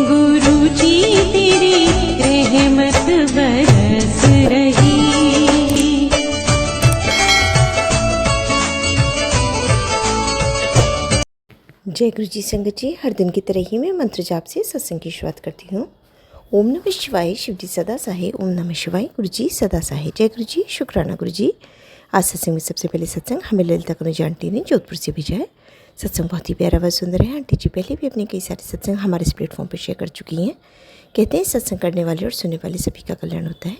गुरु जी तेरी रहमत बरस रही। जय गुरु जी संगत जी, हर दिन की तरह ही मैं मंत्र जाप से सत्संग की शुरुआत करती हूँ। ओम नमः शिवाय, शिव जी सदा सहाय। ओम नमः शिवाय, गुरु जी सदा सहाय। जय गुरु जी, शुक्राना गुरु जी। आज सत्संग में सबसे पहले सत्संग हमें ललिता कनुजा आंटी ने जोधपुर से भेजा है। सत्संग बहुत ही प्यारा व सुंदर है। आंटी जी पहले भी अपने कई सारे सत्संग हमारे इस प्लेटफॉर्म पर शेयर कर चुकी हैं। कहते हैं सत्संग करने वाले और सुनने वाले सभी का कल्याण होता है।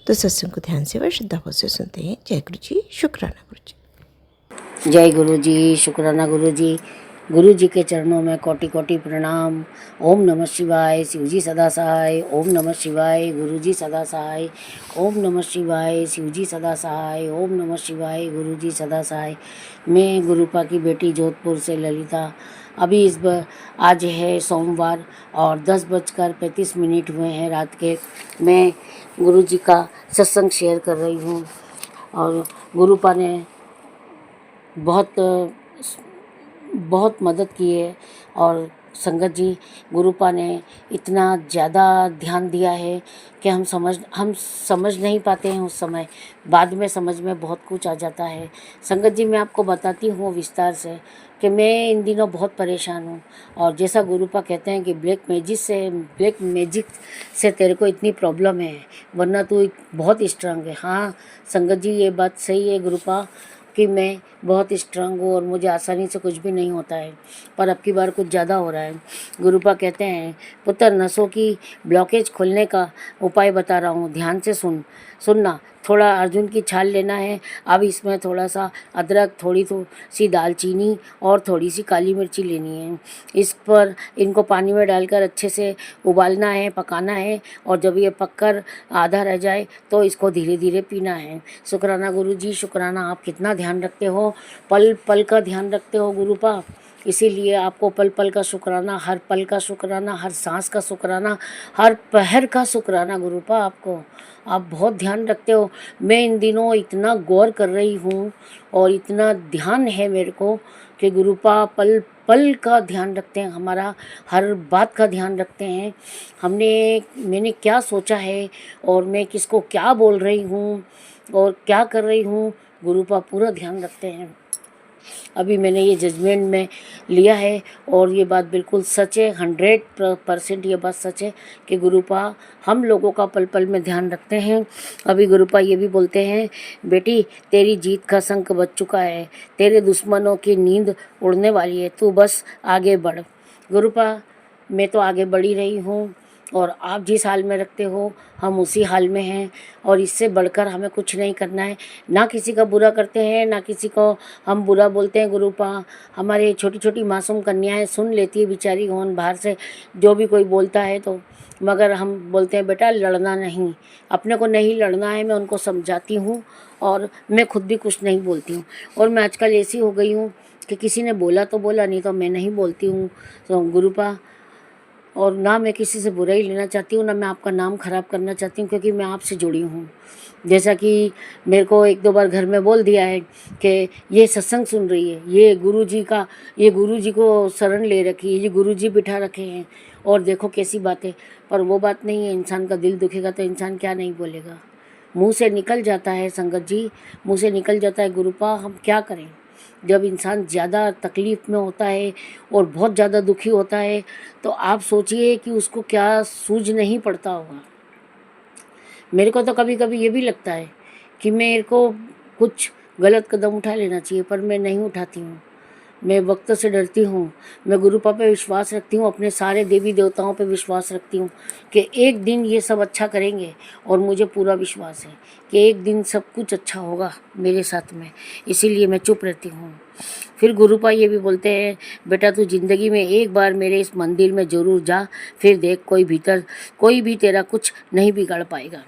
तो सत्संग को ध्यान से व श्रद्धाभाव से सुनते हैं। जय गुरु जी, शुक्राना गुरु जी। जय गुरु जी, शुक्राना गुरु जी। गुरु जी के चरणों में कोटि कोटि प्रणाम। ओम नमः शिवाय, शिव जी सदा सहाय। ओम नमः शिवाय, गुरु जी सदा सहाय। ओम नमः शिवाय, शिव जी सदा सहाय। ओम नमः शिवाय, गुरु जी सदा सहाय। मैं गुरुपा की बेटी जोधपुर से ललिता। अभी आज है सोमवार और 10:35 हुए हैं रात के। मैं गुरु जी का सत्संग शेयर कर रही हूँ और गुरुपा ने बहुत बहुत मदद की है। और संगत जी, गुरुपा ने इतना ज़्यादा ध्यान दिया है कि हम समझ नहीं पाते हैं उस समय। बाद में समझ में बहुत कुछ आ जाता है। संगत जी, मैं आपको बताती हूँ विस्तार से कि मैं इन दिनों बहुत परेशान हूँ। और जैसा गुरुपा कहते हैं कि ब्लैक मैजिक से तेरे को इतनी प्रॉब्लम है, वरना तू बहुत स्ट्रांग है। हाँ संगत जी, ये बात सही है गुरुपा कि मैं बहुत स्ट्रांग हूँ और मुझे आसानी से कुछ भी नहीं होता है, पर अब की बार कुछ ज़्यादा हो रहा है। गुरुपा कहते हैं, पुत्र नसों की ब्लॉकेज खोलने का उपाय बता रहा हूँ, ध्यान से सुनना। थोड़ा अर्जुन की छाल लेना है। अब इसमें थोड़ा सा अदरक, थोड़ी सी दालचीनी और थोड़ी सी काली मिर्ची लेनी है। इनको पानी में डालकर अच्छे से उबालना है, पकाना है। और जब ये पककर आधा रह जाए तो इसको धीरे धीरे पीना है। शुक्राना गुरु जी, शुक्राना। आप कितना ध्यान रखते हो, पल पल का ध्यान रखते हो गुरुपा। इसीलिए आपको पल पल का शुक्राना, हर पल का शुक्राना, हर सांस का शुक्राना, हर पहर का शुक्राना गुरुपा। आप बहुत ध्यान रखते हो। मैं इन दिनों इतना गौर कर रही हूँ और इतना ध्यान है मेरे को कि गुरुपा पल पल का ध्यान रखते हैं, हमारा हर बात का ध्यान रखते हैं। मैंने क्या सोचा है और मैं किसको क्या बोल रही हूँ और क्या कर रही हूँ, गुरुपा पूरा ध्यान रखते हैं। अभी मैंने ये जजमेंट में लिया है और ये बात बिल्कुल सच है, 100% ये बात सच है कि गुरुपा हम लोगों का पल पल में ध्यान रखते हैं। अभी गुरुपा ये भी बोलते हैं, बेटी तेरी जीत का शंख बज चुका है, तेरे दुश्मनों की नींद उड़ने वाली है, तू बस आगे बढ़। गुरुपा, मैं तो आगे बढ़ी रही हूँ और आप जिस हाल में रखते हो हम उसी हाल में हैं और इससे बढ़कर हमें कुछ नहीं करना है। ना किसी का बुरा करते हैं, ना किसी को हम बुरा बोलते हैं गुरुपा। हमारे छोटी छोटी मासूम कन्याएं सुन लेती है बेचारी कौन बाहर से जो भी कोई बोलता है तो, मगर हम बोलते हैं बेटा लड़ना नहीं, अपने को नहीं लड़ना है। मैं उनको समझाती हूँ और मैं खुद भी कुछ नहीं बोलती हूँ। और मैं आजकल ऐसी हो गई हूँ कि किसी ने बोला तो बोला, नहीं तो मैं नहीं बोलती हूँ तो गुरुपा। और ना मैं किसी से बुराई लेना चाहती हूँ, ना मैं आपका नाम ख़राब करना चाहती हूँ, क्योंकि मैं आपसे जुड़ी हूँ। जैसा कि मेरे को 1-2 बार घर में बोल दिया है कि ये सत्संग सुन रही है, ये गुरु जी को शरण ले रखी है, ये गुरु जी बिठा रखे हैं और देखो कैसी बातें। पर वो बात नहीं है, इंसान का दिल दुखेगा तो इंसान क्या नहीं बोलेगा। मुँह से निकल जाता है संगत जी, मुँह से निकल जाता है गुरुपा। हम क्या करें, जब इंसान ज़्यादा तकलीफ़ में होता है और बहुत ज़्यादा दुखी होता है तो आप सोचिए कि उसको क्या सूझ नहीं पड़ता होगा। मेरे को तो कभी कभी ये भी लगता है कि मेरे को कुछ गलत कदम उठा लेना चाहिए, पर मैं नहीं उठाती हूँ। मैं वक्त से डरती हूँ। मैं गुरुपा पे विश्वास रखती हूँ, अपने सारे देवी देवताओं पे विश्वास रखती हूँ कि एक दिन ये सब अच्छा करेंगे और मुझे पूरा विश्वास है कि एक दिन सब कुछ अच्छा होगा मेरे साथ में। इसीलिए मैं चुप रहती हूँ। फिर गुरुपा ये भी बोलते हैं, बेटा तू ज़िंदगी में एक बार मेरे इस मंदिर में ज़रूर जा, फिर देख कोई भी तेरा कुछ नहीं बिगाड़ पाएगा।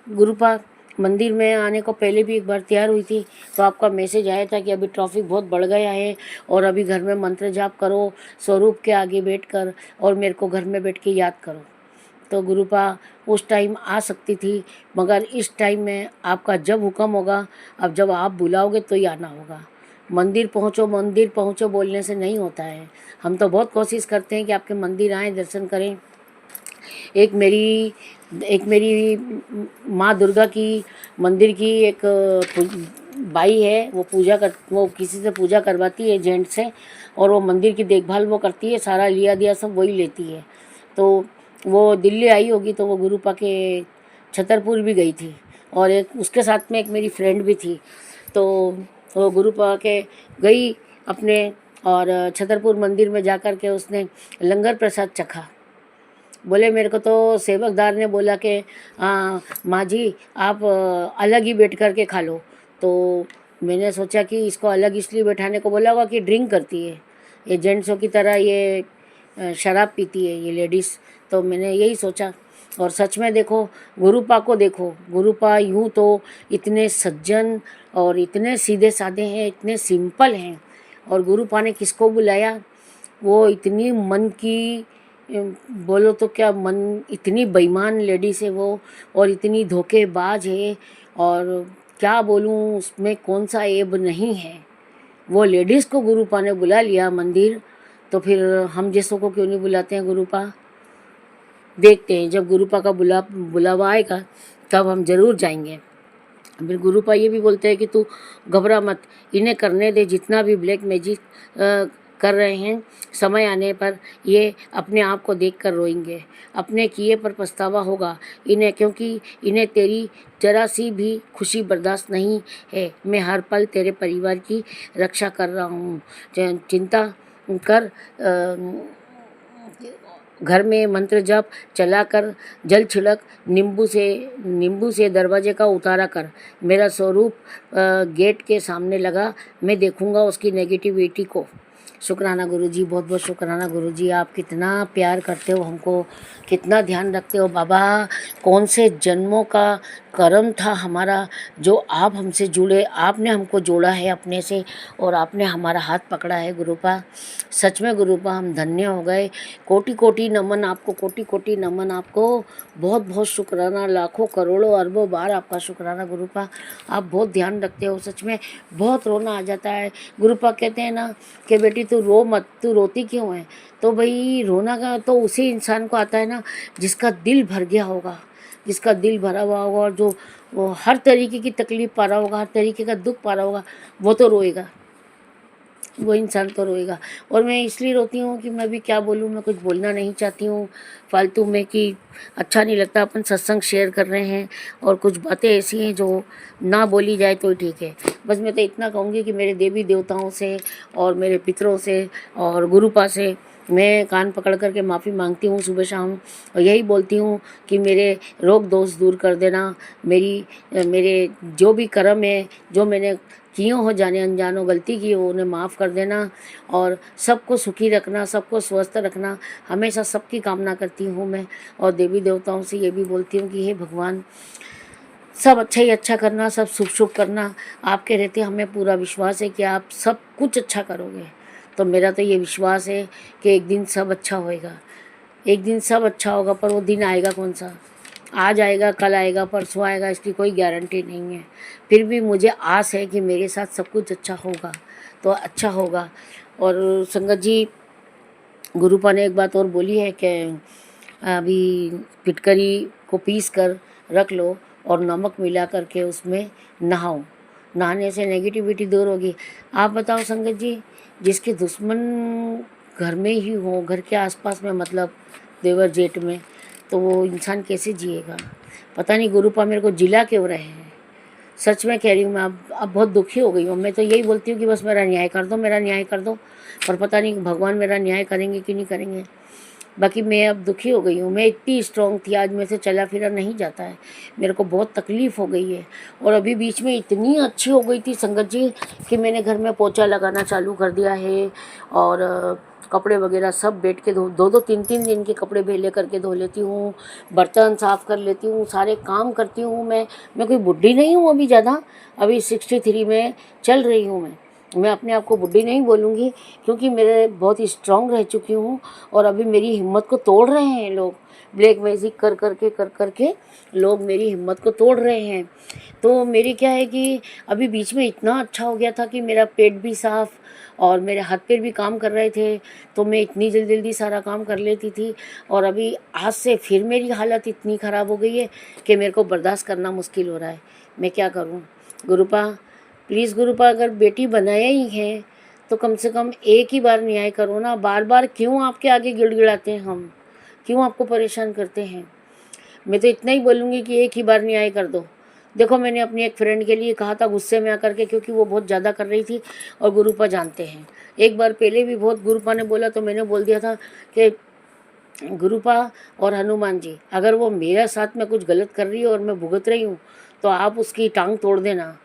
गुरुपा, मंदिर में आने को पहले भी एक बार तैयार हुई थी तो आपका मैसेज आया था कि अभी ट्रैफिक बहुत बढ़ गया है और अभी घर में मंत्र जाप करो स्वरूप के आगे बैठकर और मेरे को घर में बैठ के याद करो। तो गुरुपा उस टाइम आ सकती थी, मगर इस टाइम में आपका जब हुक्म होगा, अब जब आप बुलाओगे तो ही आना होगा। मंदिर पहुँचो बोलने से नहीं होता है। हम तो बहुत कोशिश करते हैं कि आपके मंदिर आएँ, दर्शन करें। एक मेरी माँ दुर्गा की मंदिर की एक बाई है, वो किसी से पूजा करवाती है जेंट्स से, और वो मंदिर की देखभाल वो करती है, सारा लिया दिया सब वही लेती है। तो वो दिल्ली आई होगी, तो वो गुरुपा के छतरपुर भी गई थी, और एक उसके साथ में एक मेरी फ्रेंड भी थी। तो वो गुरुपा के गई अपने, और छतरपुर मंदिर में जा कर के उसने लंगर प्रसाद चखा। बोले मेरे को तो सेवकदार ने बोला कि माँ जी आप अलग ही बैठ कर के खा लो। तो मैंने सोचा कि इसको अलग इसलिए बैठाने को बोला होगा कि ड्रिंक करती है, ये जेंट्सों की तरह ये शराब पीती है ये लेडीज़। तो मैंने यही सोचा, और सच में देखो गुरुपा को देखो, गुरुपा यूँ तो इतने सज्जन और इतने सीधे साधे हैं, इतने सिंपल हैं। और गुरुपा ने किसको बुलाया, वो इतनी मन की बोलो तो क्या, मन इतनी बेईमान लेडीज है वो, और इतनी धोखेबाज है, और क्या बोलूँ उसमें कौन सा ऐब नहीं है। वो लेडीज़ को गुरुपा ने बुला लिया मंदिर, तो फिर हम जैसों को क्यों नहीं बुलाते हैं गुरुपा। देखते हैं जब गुरुपा का बुलावा आएगा तब हम ज़रूर जाएंगे। फिर गुरुपा ये भी बोलते हैं कि तू घबरा मत, इन्हें करने दे, जितना भी ब्लैक मैजिक कर रहे हैं, समय आने पर ये अपने आप को देख कर रोएंगे, अपने किए पर पछतावा होगा इन्हें, क्योंकि इन्हें तेरी जरा सी भी खुशी बर्दाश्त नहीं है। मैं हर पल तेरे परिवार की रक्षा कर रहा हूँ, चिंता कर। घर में मंत्र जप चलाकर जल छिड़क, नींबू से दरवाजे का उतारा कर। मेरा स्वरूप गेट के सामने लगा, मैं देखूंगा उसकी नेगेटिविटी को। शुक्राना गुरुजी, बहुत बहुत शुक्राना गुरुजी, आप कितना प्यार करते हो हमको, कितना ध्यान रखते हो बाबा। कौन से जन्मों का कर्म था हमारा जो आप हमसे जुड़े, आपने हमको जोड़ा है अपने से, और आपने हमारा हाथ पकड़ा है गुरुपा। सच में गुरुपा हम धन्य हो गए। कोटि कोटि नमन आपको, कोटि कोटि नमन आपको, बहुत बहुत शुक्राना, लाखों करोड़ों अरबों बार आपका शुक्राना गुरुपा। आप बहुत ध्यान रखते हो, सच में बहुत रोना आ जाता है। गुरुपा कहते हैं ना कि बेटी तू रो मत, तू रोती क्यों है। तो भाई रोना का तो उसी इंसान को आता है ना जिसका दिल भर गया होगा, जिसका दिल भरा हुआ होगा, और जो वो हर तरीके की तकलीफ़ पा रहा होगा, हर तरीके का दुख पा रहा होगा, वो तो रोएगा, वो इंसान तो रोएगा। और मैं इसलिए रोती हूँ कि मैं भी क्या बोलूँ, मैं कुछ बोलना नहीं चाहती हूँ फालतू में, कि अच्छा नहीं लगता। अपन सत्संग शेयर कर रहे हैं और कुछ बातें ऐसी हैं जो ना बोली जाए तो ठीक है। बस मैं तो इतना कहूँगी कि मेरे देवी देवताओं से और मेरे पितरों से और गुरुपा से मैं कान पकड़ कर के माफ़ी मांगती हूँ सुबह शाम, और यही बोलती हूँ कि मेरे रोग दोष दूर कर देना, मेरे जो भी कर्म है, जो मैंने किए हो जाने अनजानो गलती की हो, उन्हें माफ़ कर देना, और सबको सुखी रखना, सबको स्वस्थ रखना, हमेशा सबकी कामना करती हूँ मैं। और देवी देवताओं से ये भी बोलती हूँ कि हे भगवान, सब अच्छा ही अच्छा करना, सब शुभ शुभ करना। आपके रहते हमें पूरा विश्वास है कि आप सब कुछ अच्छा करोगे। तो मेरा तो ये विश्वास है कि एक दिन सब अच्छा होएगा, एक दिन सब अच्छा होगा। पर वो दिन आएगा कौन सा, आज आएगा, कल आएगा, परसों आएगा, इसकी कोई गारंटी नहीं है। फिर भी मुझे आस है कि मेरे साथ सब कुछ अच्छा होगा, तो अच्छा होगा। और संगत जी, गुरुपा ने एक बात और बोली है कि अभी फिटकरी को पीस कर रख लो और नमक मिला करके उसमें नहाओ, नहाने से नेगेटिविटी दूर होगी। आप बताओ संगत जी, जिसके दुश्मन घर में ही हो, घर के आसपास में, मतलब देवर जेठ में, तो वो इंसान कैसे जिएगा। पता नहीं गुरुपा मेरे को जिला क्यों रहे हैं। सच में कह रही हूँ मैं, अब बहुत दुखी हो गई हूँ। मैं तो यही बोलती हूँ कि बस मेरा न्याय कर दो, मेरा न्याय कर दो, पर पता नहीं भगवान मेरा न्याय करेंगे कि नहीं करेंगे। बाकी मैं अब दुखी हो गई हूँ। मैं इतनी स्ट्रॉन्ग थी, आज मेरे से चला फिरा नहीं जाता है, मेरे को बहुत तकलीफ़ हो गई है। और अभी बीच में इतनी अच्छी हो गई थी संगत जी कि मैंने घर में पोछा लगाना चालू कर दिया है, और कपड़े वगैरह सब बैठ के दो 3 दिन के कपड़े भेले करके धो लेती हूँ, बर्तन साफ़ कर लेती हूँ, सारे काम करती हूँ। मैं कोई बुढ़ी नहीं हूँ अभी ज़्यादा, अभी 63 में चल रही हूँ मैं, मैं अपने आप को बुढ़ी नहीं बोलूँगी, क्योंकि मेरे बहुत स्ट्रांग रह चुकी हूँ और अभी मेरी हिम्मत को तोड़ रहे हैं लोग। ब्लैक मैजिक कर के लोग मेरी हिम्मत को तोड़ रहे हैं। तो मेरी क्या है कि अभी बीच में इतना अच्छा हो गया था कि मेरा पेट भी साफ़ और मेरे हाथ पैर भी काम कर रहे थे, तो मैं इतनी जल्दी सारा काम कर लेती थी। और अभी आज से फिर मेरी हालत इतनी ख़राब हो गई है कि मेरे को बर्दाश्त करना मुश्किल हो रहा है। मैं क्या करूँ? गुरुपा, प्लीज़ गुरुपा, अगर बेटी बनाया ही है तो कम से कम एक ही बार न्याय करो ना। बार बार क्यों आपके आगे गिड़गिड़ाते हैं हम, क्यों आपको परेशान करते हैं? मैं तो इतना ही बोलूँगी कि एक ही बार न्याय कर दो। देखो, मैंने अपनी एक फ्रेंड के लिए कहा था गुस्से में आकर के, क्योंकि वो बहुत ज़्यादा कर रही थी और गुरुपा जानते हैं। एक बार पहले भी बहुत गुरुपा ने बोला तो मैंने बोल दिया था कि गुरुपा और हनुमान जी, अगर वो मेरे साथ में कुछ गलत कर रही है और मैं भुगत रही हूँ तो आप उसकी टांग तोड़ देना।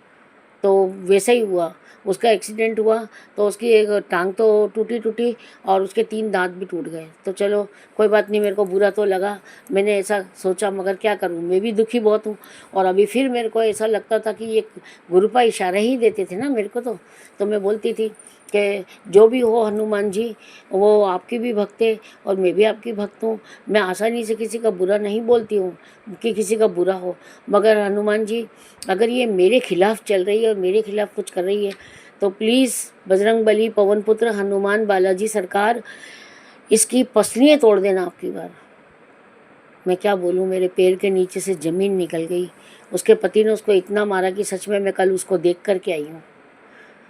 तो वैसा ही हुआ, उसका एक्सीडेंट हुआ तो उसकी एक टांग तो टूटी और उसके 3 दांत भी टूट गए। तो चलो कोई बात नहीं, मेरे को बुरा तो लगा, मैंने ऐसा सोचा, मगर क्या करूं, मैं भी दुखी बहुत हूं। और अभी फिर मेरे को ऐसा लगता था कि ये गुरुपा इशारे ही देते थे ना मेरे को, तो मैं बोलती थी कि जो भी हो हनुमान जी, वो आपकी भी भक्त है और मैं भी आपकी भक्त हूँ। मैं आसानी से किसी का बुरा नहीं बोलती हूँ कि किसी का बुरा हो, मगर हनुमान जी, अगर ये मेरे खिलाफ़ चल रही है और मेरे खिलाफ़ कुछ कर रही है तो प्लीज़ बजरंग बली, पवन पुत्र, हनुमान, बालाजी सरकार, इसकी पसलियाँ तोड़ देना आपकी बार। मैं क्या बोलूँ, मेरे पैर के नीचे से ज़मीन निकल गई। उसके पति ने उसको इतना मारा कि सच में मैं कल उसको देख कर के आई हूँ।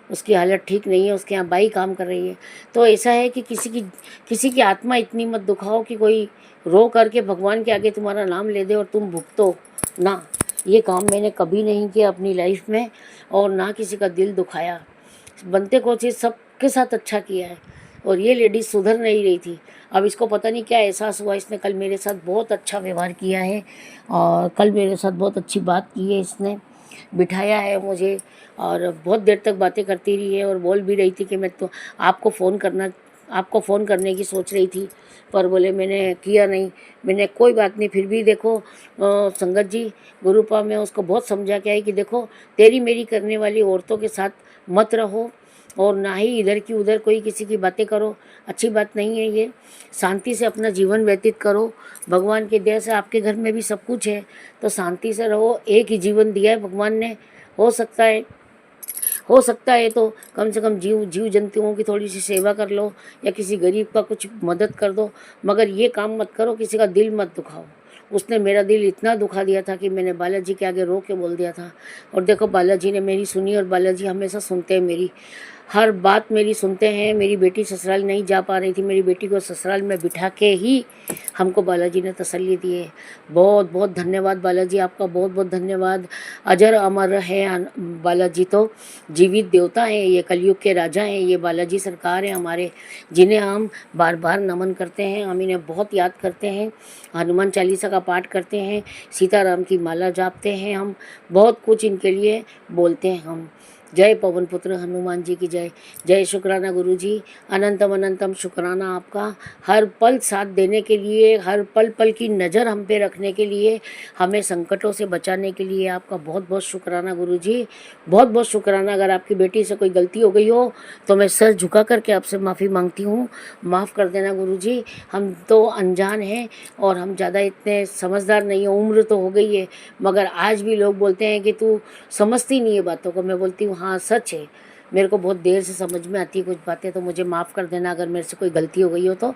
उसकी हालत ठीक नहीं है, उसके यहाँ बाई काम कर रही है। तो ऐसा है कि किसी की आत्मा इतनी मत दुखाओ कि कोई रो करके भगवान के आगे तुम्हारा नाम ले दे और तुम भुगतो ना। ये काम मैंने कभी नहीं किया अपनी लाइफ में और ना किसी का दिल दुखाया। बनते को चीज़ सबके साथ अच्छा किया है और ये लेडीज़ सुधर नहीं रही थी। अब इसको पता नहीं क्या एहसास हुआ, इसने कल मेरे साथ बहुत अच्छा व्यवहार किया है और कल मेरे साथ बहुत अच्छी बात की है। इसने बिठाया है मुझे और बहुत देर तक बातें करती रही है और बोल भी रही थी कि मैं तो आपको फ़ोन करने की सोच रही थी, पर बोले मैंने किया नहीं। मैंने कोई बात नहीं, फिर भी देखो संगत जी, गुरुपा में उसको बहुत समझा के आई कि देखो, तेरी मेरी करने वाली औरतों के साथ मत रहो और ना ही इधर की उधर कोई किसी की बातें करो, अच्छी बात नहीं है ये। शांति से अपना जीवन व्यतीत करो। भगवान की दया से आपके घर में भी सब कुछ है, तो शांति से रहो। एक ही जीवन दिया है भगवान ने, हो सकता है तो कम से कम जीव जंतुओं की थोड़ी सी सेवा कर लो या किसी गरीब का कुछ मदद कर दो, मगर ये काम मत करो, किसी का दिल मत दुखाओ। उसने मेरा दिल इतना दुखा दिया था कि मैंने बालाजी के आगे रो के बोल दिया था। और देखो, बालाजी ने मेरी सुनी और बालाजी हमेशा सुनते हैं, मेरी हर बात मेरी सुनते हैं। मेरी बेटी ससुराल नहीं जा पा रही थी, मेरी बेटी को ससुराल में बिठा के ही हमको बालाजी ने तसल्ली दी है। बहुत बहुत धन्यवाद बालाजी, आपका बहुत बहुत धन्यवाद। अजर अमर है बालाजी, तो जीवित देवता हैं, ये कलयुग के राजा हैं, ये बालाजी सरकार हैं हमारे, जिन्हें हम बार बार नमन करते हैं। हम इन्हें बहुत याद करते हैं, हनुमान चालीसा का पाठ करते हैं, सीताराम की माला जापते हैं, हम बहुत कुछ इनके लिए बोलते हैं हम। जय पवन पुत्र हनुमान जी की जय। जय शुक्राना गुरु जी, अनंतम अनंतम शुक्राना आपका, हर पल साथ देने के लिए, हर पल पल की नज़र हम पे रखने के लिए, हमें संकटों से बचाने के लिए आपका बहुत बहुत शुक्राना गुरु जी, बहुत बहुत शुक्राना। अगर आपकी बेटी से कोई गलती हो गई हो तो मैं सर झुका करके आपसे माफ़ी मांगती हूँ, माफ़ कर देना गुरु जी। हम तो अनजान हैं और हम ज़्यादा इतने समझदार नहीं हैं, उम्र तो हो गई है, मगर आज भी लोग बोलते हैं कि तू समझती नहीं है बातों को। मैं बोलती हूँ हाँ सच है, मेरे को बहुत देर से समझ में आती है कुछ बातें, तो मुझे माफ़ कर देना अगर मेरे से कोई गलती हो गई हो तो।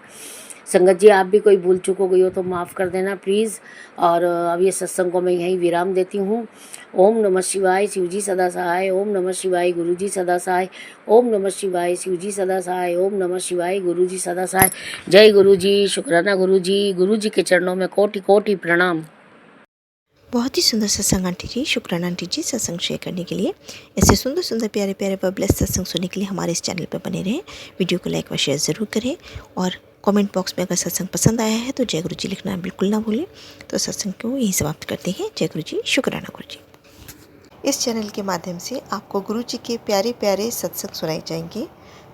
संगत जी, आप भी कोई भूल चूक हो गई हो तो माफ़ कर देना प्लीज़। और अब ये सत्संग को मैं यहीं विराम देती हूँ। ओम नमः शिवाय, शिव जी सदा सहाय। ओम नमः शिवाय, गुरु जी सदा सहाय। ओम नमः शिवाय, शिव जी सदा सहाय। ओम नमः शिवाय, गुरु जी सदा सहाय। जय गुरु जी, शुक्राना गुरु जी के चरणों में कोटि कोटि प्रणाम। बहुत ही सुंदर सत्संग आंटी जी, शुक्राना आंटी जी सत्संग शेयर करने के लिए। ऐसे सुंदर सुंदर प्यारे प्यारे व ब्लेस्ड सत्संग सुनने के लिए हमारे इस चैनल पर बने रहें। वीडियो को लाइक व शेयर ज़रूर करें और कमेंट बॉक्स में अगर सत्संग पसंद आया है तो जय गुरु जी लिखना बिल्कुल ना भूलें। तो सत्संग को यहीं समाप्त करते हैं। जय गुरु जी, शुक्राना गुरु जी। इस चैनल के माध्यम से आपको गुरु जी के प्यारे प्यारे सत्संग सुनाए जाएंगे।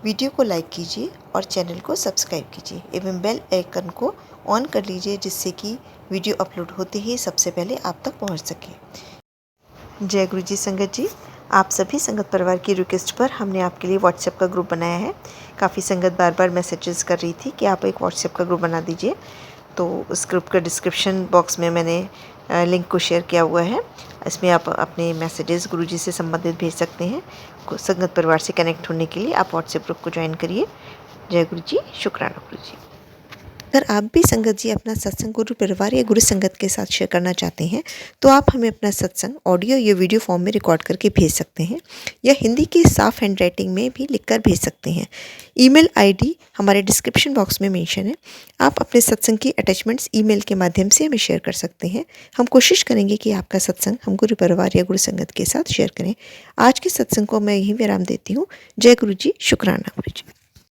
वीडियो को लाइक कीजिए और चैनल को सब्सक्राइब कीजिए एवं बेल आइकन को ऑन कर लीजिए, जिससे कि वीडियो अपलोड होते ही सबसे पहले आप तक पहुंच सके। जय गुरु जी संगत जी, आप सभी संगत परिवार की रिक्वेस्ट पर हमने आपके लिए व्हाट्सएप का ग्रुप बनाया है। काफ़ी संगत बार बार मैसेजेस कर रही थी कि आप एक व्हाट्सएप का ग्रुप बना दीजिए, तो उस ग्रुप का डिस्क्रिप्शन बॉक्स में मैंने लिंक को शेयर किया हुआ है। इसमें आप अपने मैसेजेस गुरुजी से संबंधित भेज सकते हैं। संगत परिवार से कनेक्ट होने के लिए आप व्हाट्सएप ग्रुप को ज्वाइन करिए। जय गुरु जी, शुक्राना गुरु जी। अगर आप भी संगत जी अपना सत्संग गुरु परिवार या गुरु संगत के साथ शेयर करना चाहते हैं तो आप हमें अपना सत्संग ऑडियो या वीडियो फॉर्म में रिकॉर्ड करके भेज सकते हैं, या हिंदी की साफ हैंड राइटिंग में भी लिखकर भेज सकते हैं। ईमेल आईडी हमारे डिस्क्रिप्शन बॉक्स में मेंशन है। आप अपने सत्संग की अटैचमेंट्स ईमेल के माध्यम से हमें शेयर कर सकते हैं। हम कोशिश करेंगे कि आपका सत्संग हम गुरु परिवार या गुरु संगत के साथ शेयर करें। आज के सत्संग को मैं यहीं विराम देती हूँ। जय गुरु जी, शुक्राना गुरु जी।